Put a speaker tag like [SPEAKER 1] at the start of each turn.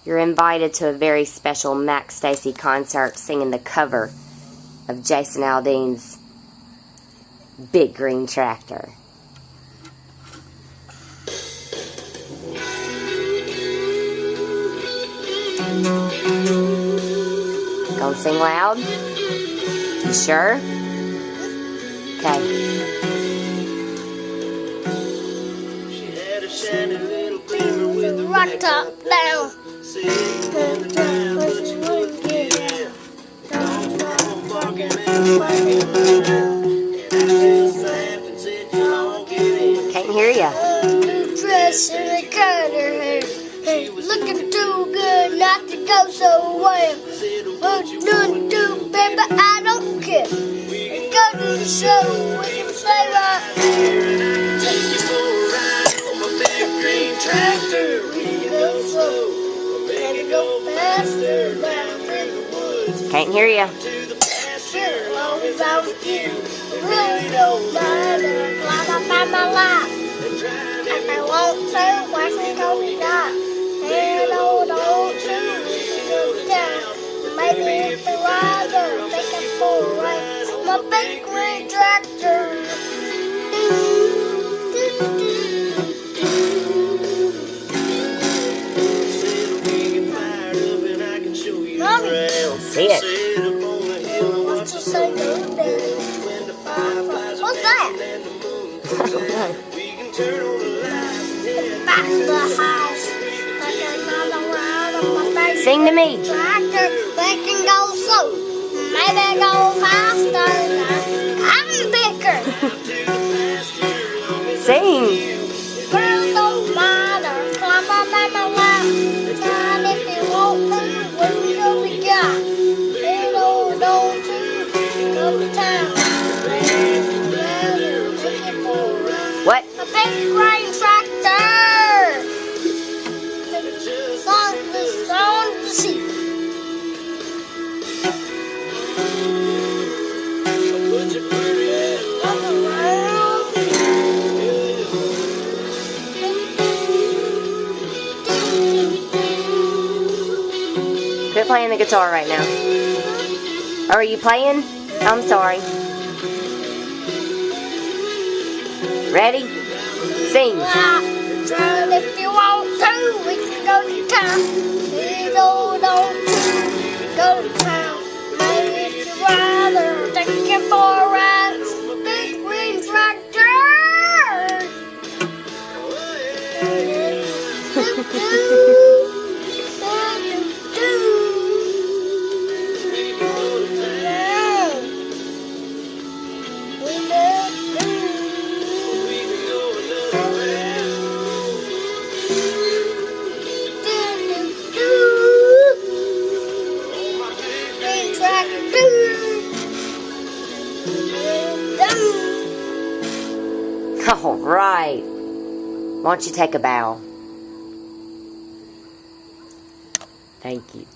[SPEAKER 1] You're invited to a very special Mac Stacy concert singing the cover of Jason Aldean's Big Green Tractor. Gonna sing loud? You sure? Okay.
[SPEAKER 2] She had a shiny little beamer with a rock top down. Sitting in the ground, but she wouldn't get out. Dogs were all barking and barking around. And I just laughed and said, "You all get in."
[SPEAKER 1] Can't hear ya.
[SPEAKER 2] Dress and a cut her hair. Hey, looking too good not to go so well. What you gonna do, baby? I don't care. We can go to the show. We can stay right there, and I can take you for a ride on my big green tractor. We can go slow, make it go faster down through the woods.
[SPEAKER 1] Can't hear ya.
[SPEAKER 2] To the pasture, as long as I'm with you. I really don't mind. I'm glad I found my life. If I want to, I can go to that. And hold on to, we can go to town. Maybe if the rider, take it for a ride. My big green tractor. Said we get fired up and I can show you around.
[SPEAKER 1] See it.
[SPEAKER 2] Sit up on the hill and watch the sun go down. When the fireflies are dancing and the moon comes out, we can turn on the lights and head back to the house. Like another ride on my big
[SPEAKER 1] Sing to me.
[SPEAKER 2] tractor. We can go slow, maybe go faster. I'm bigger.
[SPEAKER 1] Sing.
[SPEAKER 2] Girls don't matter. Climb up on my lap. Try if you want to. What do we got? And hold on to. Go to town. Looking for a ride.
[SPEAKER 1] What?
[SPEAKER 2] A big green tractor. Song the song to see. Put your pretty ass around.
[SPEAKER 1] Quit playing the guitar right now. Or are you playing? I'm sorry. Ready? Sing.
[SPEAKER 2] Try if you want to, we can go to town. We don't go to town. Maybe if you rather take you for a ride. Big green tractor.
[SPEAKER 1] All right. Why don't you take a bow? Thank you.